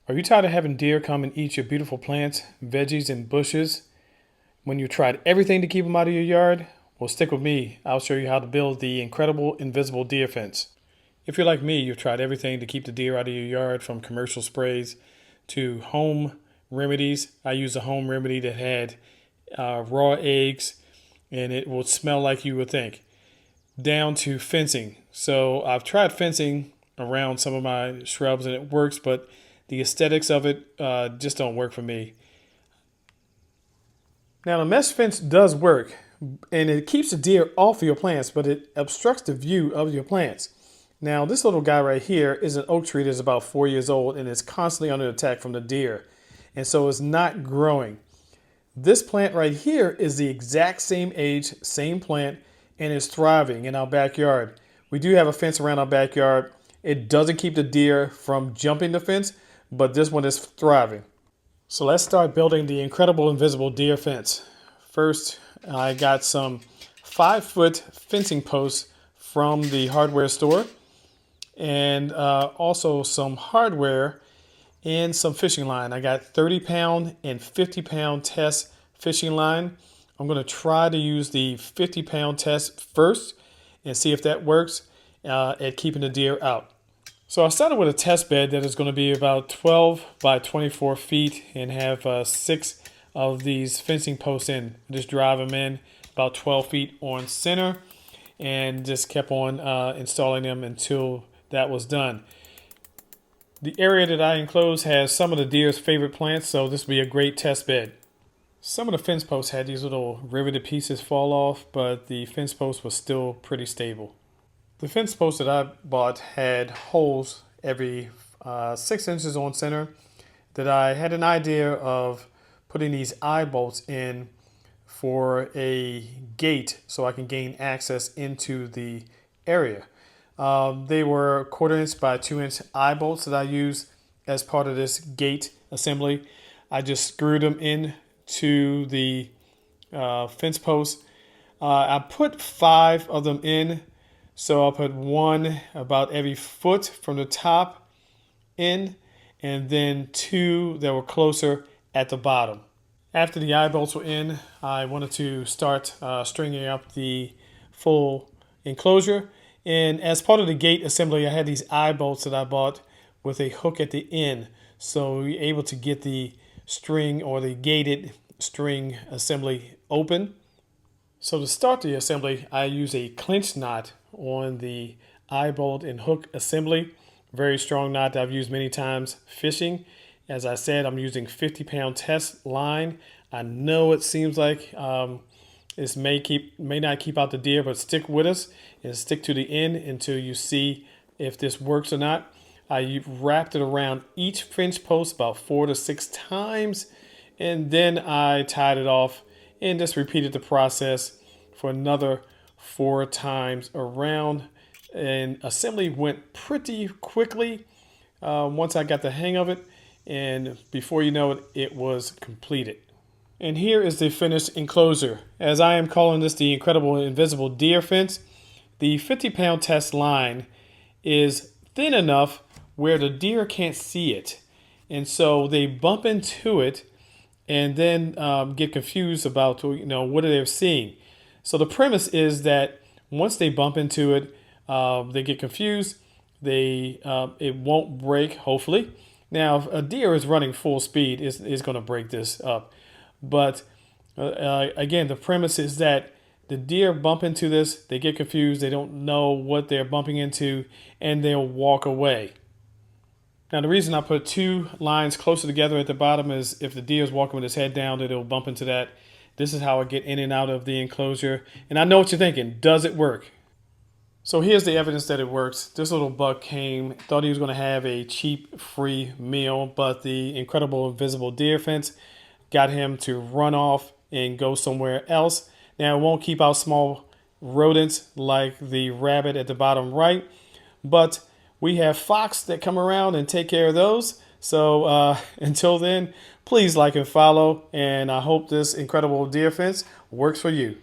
Are you tired of having deer come and eat your beautiful plants, veggies, and bushes when you tried everything to keep them out of your yard? Well, stick with me. I'll show you how to build the incredible invisible deer fence. If you're like me, you've tried everything to keep the deer out of your yard, from commercial sprays to home remedies. I used a home remedy that had raw eggs and it will smell like you would think, down to fencing. So I've tried fencing around some of my shrubs and it works, but the aesthetics of it just don't work for me. Now the mesh fence does work and it keeps the deer off of your plants, but it obstructs the view of your plants. Now this little guy right here is an oak tree that's about 4 years old and is constantly under attack from the deer. And so it's not growing. This plant right here is the exact same age, same plant, and is thriving in our backyard. We do have a fence around our backyard. It doesn't keep the deer from jumping the fence, but this one is thriving. So let's start building the incredible invisible deer fence. First, I got some 5-foot fencing posts from the hardware store, and also some hardware and some fishing line. I got 30-pound and 50-pound test fishing line. I'm going to try to use the 50-pound test first and see if that works at keeping the deer out. So I started with a test bed that is going to be about 12 by 24 feet and have 6 of these fencing posts in. Just drive them in about 12 feet on center and just kept on installing them until that was done. The area that I enclosed has some of the deer's favorite plants, so this will be a great test bed. Some of the fence posts had these little riveted pieces fall off, but the fence post was still pretty stable. The fence post that I bought had holes every 6 inches on center that I had an idea of putting these eye bolts in for a gate so I can gain access into the area. They were 1/4 inch by 2 inch eye bolts that I used as part of this gate assembly. I just screwed them in to the fence post. I put 5 of them in, so I'll put 1 about every foot from the top in, and then 2 that were closer at the bottom. After the eye bolts were in, I wanted to start stringing up the full enclosure. And as part of the gate assembly, I had these eye bolts that I bought with a hook at the end. So you're able to get the string or the gated string assembly open. So to start the assembly, I use a clinch knot on the eye bolt and hook assembly. Very strong knot that I've used many times fishing. As I said, I'm using 50-pound test line. I know it seems like this may not keep out the deer, but stick with us and stick to the end until you see if this works or not. I wrapped it around each fence post about 4 to 6 times, and then I tied it off and just repeated the process for another 4 times around. And assembly went pretty quickly once I got the hang of it, and before you know it, it was completed. And here is the finished enclosure. As I am calling this the incredible invisible deer fence, the 50-pound test line is thin enough where the deer can't see it. And so they bump into it and then get confused about what they're seeing. So the premise is that once they bump into it, they get confused. It won't break, hopefully. Now, if a deer is running full speed, it's going to break this up. But again, the premise is that the deer bump into this, they get confused, they don't know what they're bumping into, and they'll walk away. Now, the reason I put 2 lines closer together at the bottom is if the deer is walking with his head down, that it'll bump into that. This is how I get in and out of the enclosure. And I know what you're thinking, does it work? So here's the evidence that it works. This little buck came, thought he was going to have a cheap, free meal, but the incredible invisible deer fence got him to run off and go somewhere else. Now, it won't keep out small rodents like the rabbit at the bottom right, but we have fox that come around and take care of those. So until then, please like and follow, and I hope this incredible deer fence works for you.